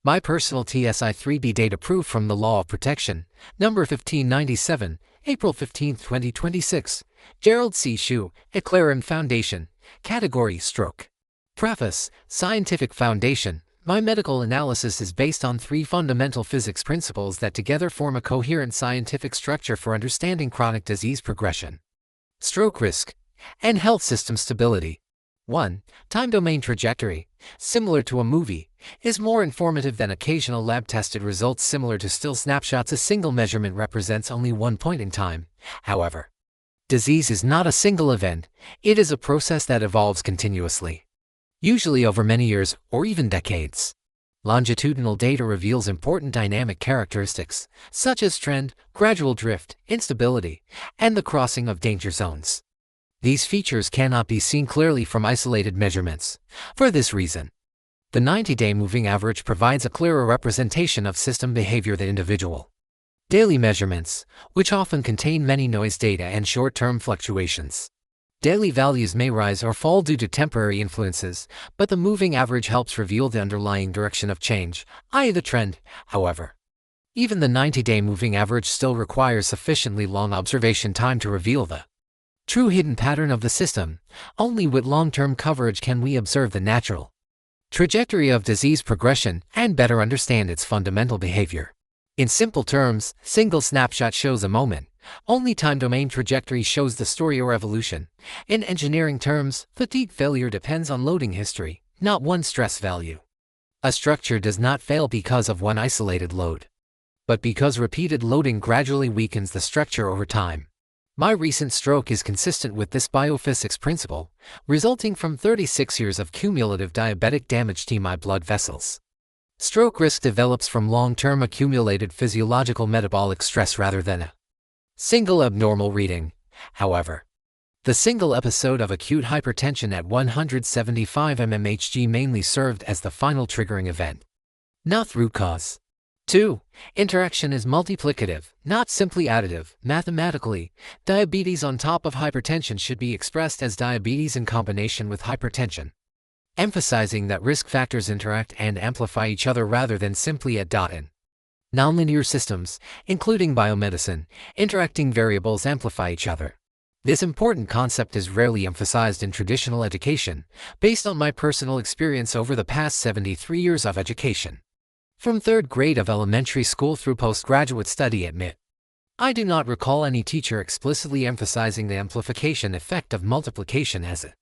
My personal TSI-3B data proof from the Law of Protection, number 1597, April 15, 2026, Gerald C. EclaireMD Foundation, category stroke. Preface, scientific foundation. My medical analysis is based on three fundamental physics principles that together form a coherent scientific structure for understanding chronic disease progression, stroke risk, and health system stability. 1. Time domain trajectory, similar to a movie, is more informative than occasional lab-tested results similar to still snapshots. A single measurement represents only one point in time. However, disease is not a single event, it is a process that evolves continuously, usually over many years or even decades. Longitudinal data reveals important dynamic characteristics, such as trend, gradual drift, instability, and the crossing of danger zones. These features cannot be seen clearly from isolated measurements. For this reason, the 90-day moving average provides a clearer representation of system behavior than individual daily measurements, which often contain many noise data and short-term fluctuations. Daily values may rise or fall due to temporary influences, but the moving average helps reveal the underlying direction of change, i.e. the trend. However, even the 90-day moving average still requires sufficiently long observation time to reveal the true hidden pattern of the system. Only with long-term coverage can we observe the natural trajectory of disease progression and better understand its fundamental behavior. In simple terms, single snapshot shows a moment. Only time domain trajectory shows the story or evolution. In engineering terms, fatigue failure depends on loading history, not one stress value. A structure does not fail because of one isolated load, but because repeated loading gradually weakens the structure over time. My recent stroke is consistent with this biophysics principle, resulting from 36 years of cumulative diabetic damage to my blood vessels. Stroke risk develops from long-term accumulated physiological metabolic stress rather than a single abnormal reading. However, the single episode of acute hypertension at 175 mmHg mainly served as the final triggering event, not the root cause. 2. Interaction is multiplicative, not simply additive. Mathematically, diabetes on top of hypertension should be expressed as diabetes in combination with hypertension, emphasizing that risk factors interact and amplify each other rather than simply add in. Nonlinear systems, including biomedicine, interacting variables amplify each other. This important concept is rarely emphasized in traditional education, based on my personal experience over the past 73 years of education. From third grade of elementary school through postgraduate study at MIT, I do not recall any teacher explicitly emphasizing the amplification effect of multiplication as a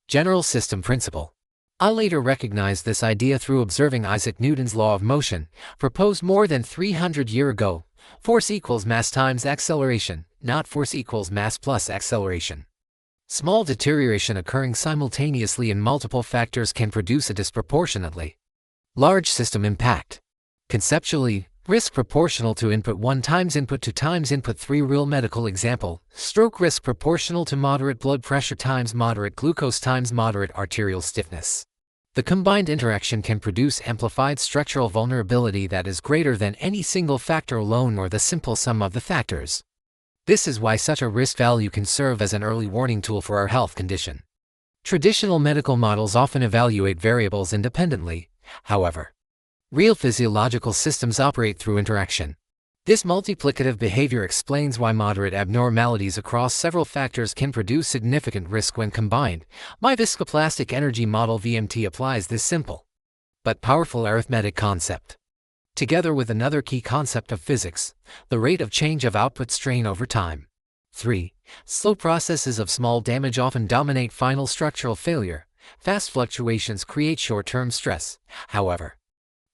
general system principle. I later recognized this idea through observing Isaac Newton's law of motion, proposed more than 300 years ago. Force equals mass times acceleration, not force equals mass plus acceleration. Small deterioration occurring simultaneously in multiple factors can produce a disproportionately large system impact. Conceptually, risk proportional to input 1 times input 2 times input 3. Real medical example, stroke risk proportional to moderate blood pressure times moderate glucose times moderate arterial stiffness. The combined interaction can produce amplified structural vulnerability that is greater than any single factor alone or the simple sum of the factors. This is why such a risk value can serve as an early warning tool for our health condition. Traditional medical models often evaluate variables independently. However, real physiological systems operate through interaction. This multiplicative behavior explains why moderate abnormalities across several factors can produce significant risk when combined. My viscoplastic energy model VMT applies this simple but powerful arithmetic concept, together with another key concept of physics, the rate of change of output strain over time. 3. Slow processes of small damage often dominate final structural failure. Fast fluctuations create short-term stress. However,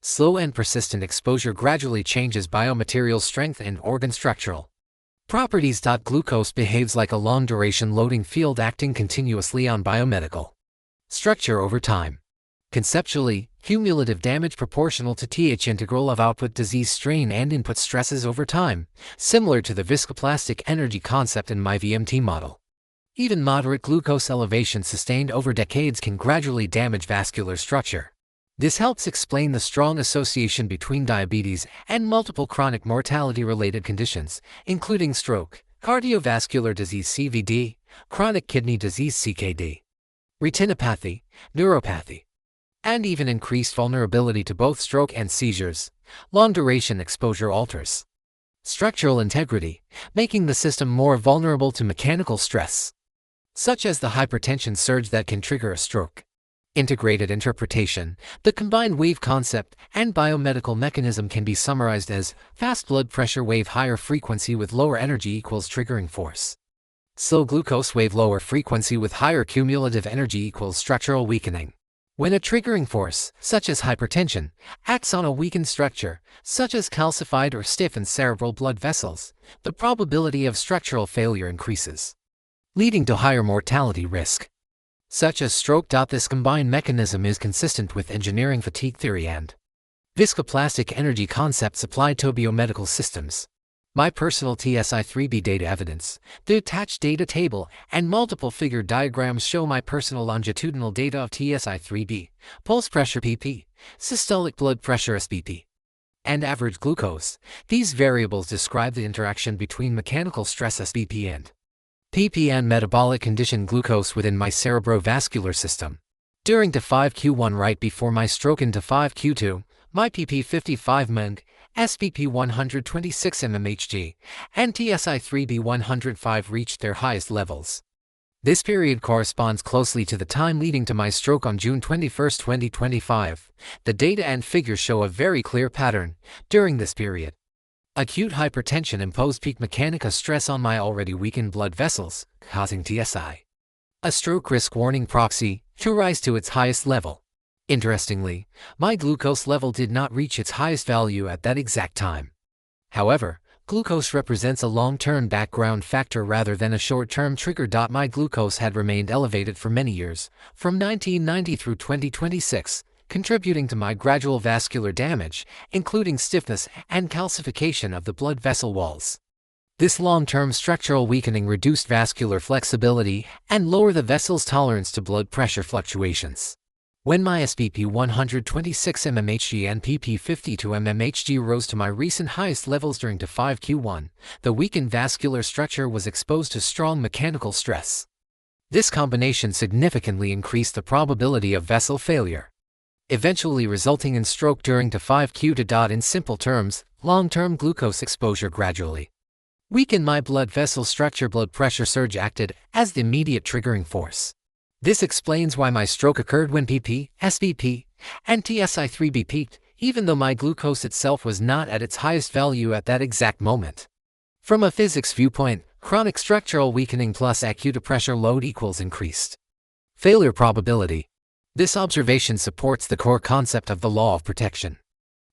slow and persistent exposure gradually changes biomaterial strength and organ structural properties. Glucose behaves like a long-duration loading field acting continuously on biomedical structure over time. Conceptually, cumulative damage proportional to Th integral of output disease strain and input stresses over time, similar to the viscoplastic energy concept in my VMT model. Even moderate glucose elevation sustained over decades can gradually damage vascular structure. This helps explain the strong association between diabetes and multiple chronic mortality-related conditions, including stroke, cardiovascular disease (CVD), chronic kidney disease (CKD), retinopathy, neuropathy, and even increased vulnerability to both stroke and seizures. Long-duration exposure alters structural integrity, making the system more vulnerable to mechanical stress, such as the hypertension surge that can trigger a stroke. Integrated interpretation. The combined wave concept and biomedical mechanism can be summarized as fast blood pressure wave higher frequency with lower energy equals triggering force. Slow glucose wave lower frequency with higher cumulative energy equals structural weakening. When a triggering force, such as hypertension, acts on a weakened structure, such as calcified or stiffened cerebral blood vessels, the probability of structural failure increases, leading to higher mortality risk, such as stroke. This combined mechanism is consistent with engineering fatigue theory and viscoplastic energy concepts applied to biomedical systems. My personal TSI-3B data evidence. The attached data table and multiple figure diagrams show my personal longitudinal data of TSI-3B, pulse pressure PP, systolic blood pressure SBP, and average glucose. These variables describe the interaction between mechanical stress SBP and PP and metabolic condition glucose within my cerebrovascular system. During T5Q1 right before my stroke into T5Q2, my PP 55 mg, SBP 126 mmHg, and TSI-3B 105 reached their highest levels. This period corresponds closely to the time leading to my stroke on June 21, 2025. The data and figures show a very clear pattern. During this period, acute hypertension imposed peak mechanica stress on my already weakened blood vessels, causing TSI, a stroke risk warning proxy, to rise to its highest level. Interestingly, my glucose level did not reach its highest value at that exact time. However, glucose represents a long-term background factor rather than a short-term trigger. My glucose had remained elevated for many years, from 1990 through 2026, contributing to my gradual vascular damage, including stiffness and calcification of the blood vessel walls. This long-term structural weakening reduced vascular flexibility and lowered the vessel's tolerance to blood pressure fluctuations. When my SBP 126 mmHg and PP 52 mmHg rose to my recent highest levels during T5Q1, the weakened vascular structure was exposed to strong mechanical stress. This combination significantly increased the probability of vessel failure, eventually resulting in stroke during T5Q2. In simple terms, long-term glucose exposure gradually weakened my blood vessel structure. Blood pressure surge acted as the immediate triggering force. This explains why my stroke occurred when PP, SBP, and TSI-3B peaked, even though my glucose itself was not at its highest value at that exact moment. From a physics viewpoint, chronic structural weakening plus acute pressure load equals increased failure probability. This observation supports the core concept of the law of protection,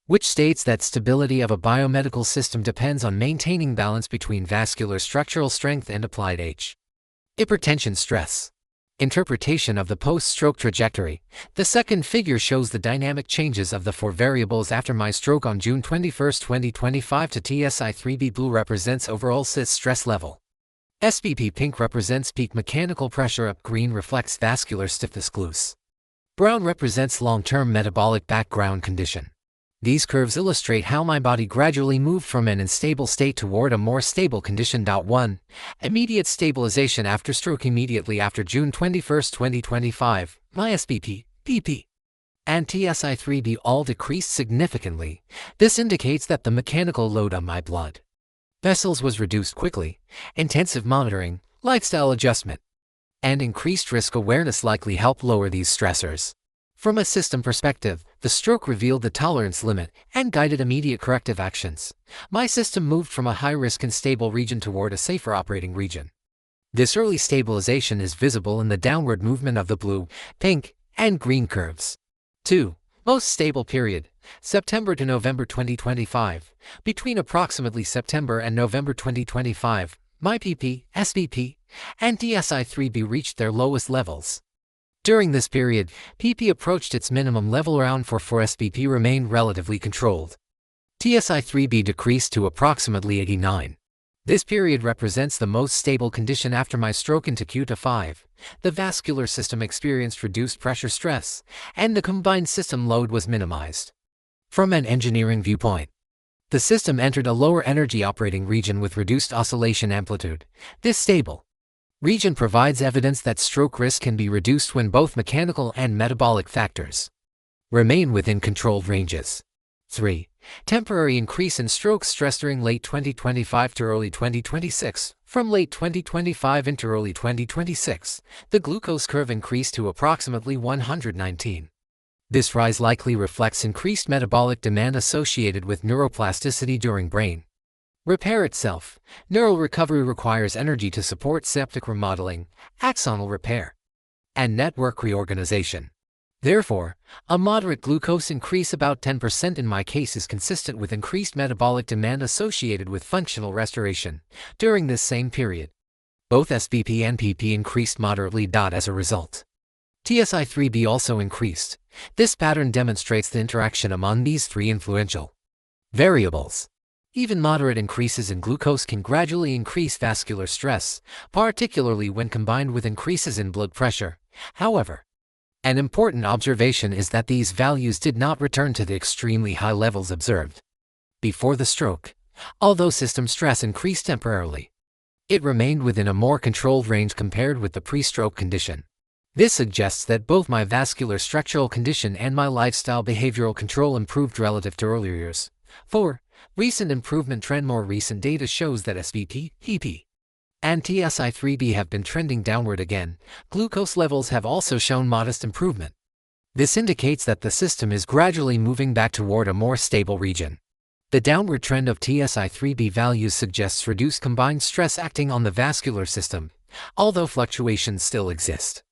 which states that stability of a biomedical system depends on maintaining balance between vascular structural strength and applied hypertension stress. Interpretation of the post-stroke trajectory. The second figure shows the dynamic changes of the four variables after my stroke on June 21, 2025 to TSI-3B. Blue represents overall stress level. SBP pink represents peak mechanical pressure up. Green reflects vascular stiffness. Glue. Brown represents long-term metabolic background condition. These curves illustrate how my body gradually moved from an unstable state toward a more stable condition. 1. Immediate stabilization after stroke. Immediately after June 21, 2025, my SBP, PP, and TSI-3B all decreased significantly. This indicates that the mechanical load on my blood vessels was reduced quickly. Intensive monitoring, lifestyle adjustment, and increased risk awareness likely help lower these stressors. From a system perspective, the stroke revealed the tolerance limit and guided immediate corrective actions. My system moved from a high-risk and stable region toward a safer operating region. This early stabilization is visible in the downward movement of the blue, pink, and green curves. 2. Most stable period, September to November 2025. Between approximately September and November 2025, my PP, SBP, and TSI-3B reached their lowest levels. During this period, PP approached its minimum level around 4. SBP remained relatively controlled. TSI-3B decreased to approximately 89. This period represents the most stable condition after my stroke into Q2-5. The vascular system experienced reduced pressure stress, and the combined system load was minimized. From an engineering viewpoint, the system entered a lower energy operating region with reduced oscillation amplitude. This stable region provides evidence that stroke risk can be reduced when both mechanical and metabolic factors Remain within controlled ranges. 3. Temporary increase in stroke stress during late 2025 to early 2026. From late 2025 into early 2026, the glucose curve increased to approximately 119. This rise likely reflects increased metabolic demand associated with neuroplasticity during brain repair itself. Neural recovery requires energy to support septic remodeling, axonal repair, and network reorganization. Therefore, a moderate glucose increase, about 10% in my case, is consistent with increased metabolic demand associated with functional restoration during this same period. Both SBP and PP increased moderately. As a result, TSI-3B also increased. This pattern demonstrates the interaction among these three influential variables. Even moderate increases in glucose can gradually increase vascular stress, particularly when combined with increases in blood pressure. However, an important observation is that these values did not return to the extremely high levels observed before the stroke. Although system stress increased temporarily, it remained within a more controlled range compared with the pre-stroke condition. This suggests that both my vascular structural condition and my lifestyle behavioral control improved relative to earlier years. 4. Recent improvement trend. More recent data shows that SBP, PP, and TSI-3B have been trending downward again. Glucose levels have also shown modest improvement. This indicates that the system is gradually moving back toward a more stable region. The downward trend of TSI-3B values suggests reduced combined stress acting on the vascular system, although fluctuations still exist.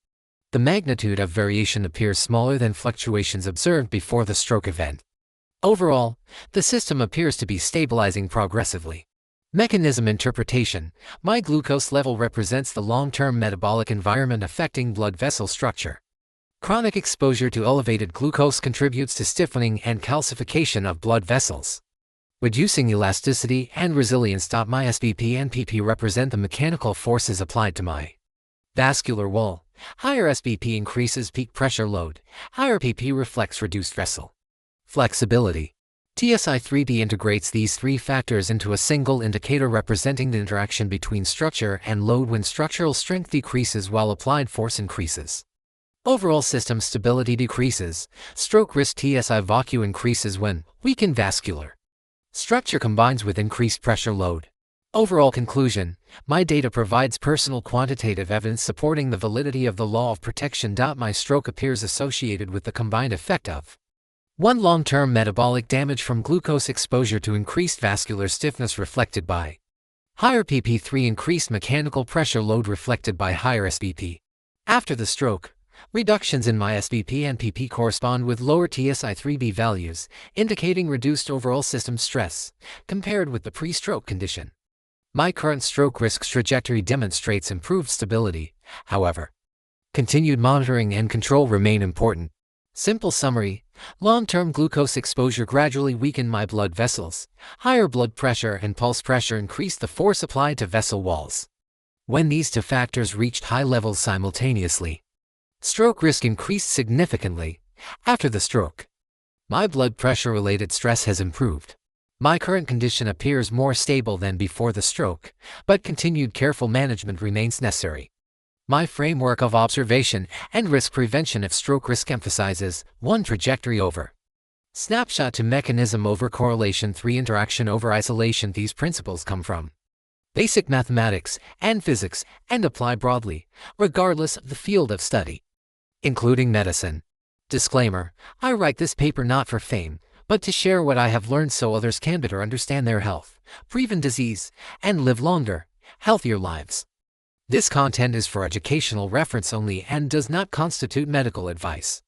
The magnitude of variation appears smaller than fluctuations observed before the stroke event. Overall, the system appears to be stabilizing progressively. Mechanism interpretation. My glucose level represents the long-term metabolic environment affecting blood vessel structure. Chronic exposure to elevated glucose contributes to stiffening and calcification of blood vessels, reducing elasticity and resilience. My SBP and PP represent the mechanical forces applied to my vascular wall. Higher SBP increases peak pressure load. Higher PP reflects reduced vessel flexibility. TSI-3B integrates these three factors into a single indicator representing the interaction between structure and load when structural strength decreases while applied force increases. Overall system stability decreases. Stroke risk. TSI-VOC increases when weakened vascular structure combines with increased pressure load. Overall conclusion. My data provides personal quantitative evidence supporting the validity of the law of protection. My stroke appears associated with the combined effect of 1. Long-term metabolic damage from glucose exposure to increased vascular stiffness reflected by higher PP. 3. Increased mechanical pressure load reflected by higher SBP. After the stroke, reductions in my SBP and PP correspond with lower TSI-3B values, indicating reduced overall system stress compared with the pre-stroke condition. My current stroke risk trajectory demonstrates improved stability. However, continued monitoring and control remain important. Simple summary. Long-term glucose exposure gradually weakened my blood vessels. Higher blood pressure and pulse pressure increased the force applied to vessel walls. When these two factors reached high levels simultaneously, stroke risk increased significantly. After the stroke, my blood pressure-related stress has improved. My current condition appears more stable than before the stroke, but continued careful management remains necessary. My framework of observation and risk prevention of stroke risk emphasizes 1. Trajectory over snapshot to mechanism over correlation. 3. Interaction over isolation. These principles come from basic mathematics and physics and apply broadly, regardless of the field of study, including medicine. Disclaimer: I write this paper not for fame, but to share what I have learned so others can better understand their health, prevent disease, and live longer, healthier lives. This content is for educational reference only and does not constitute medical advice.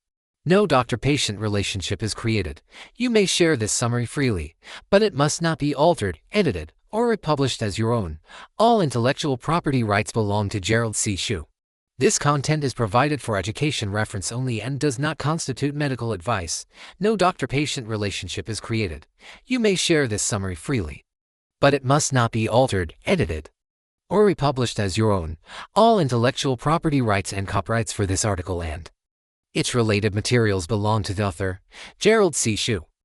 No doctor-patient relationship is created. You may share this summary freely, but it must not be altered, edited, or republished as your own. All intellectual property rights belong to Gerald C. This content is provided for education reference only and does not constitute medical advice. No doctor-patient relationship is created. You may share this summary freely, but it must not be altered, edited, or republished as your own. All intellectual property rights and copyrights for this article and its related materials belong to the author, Gerald C.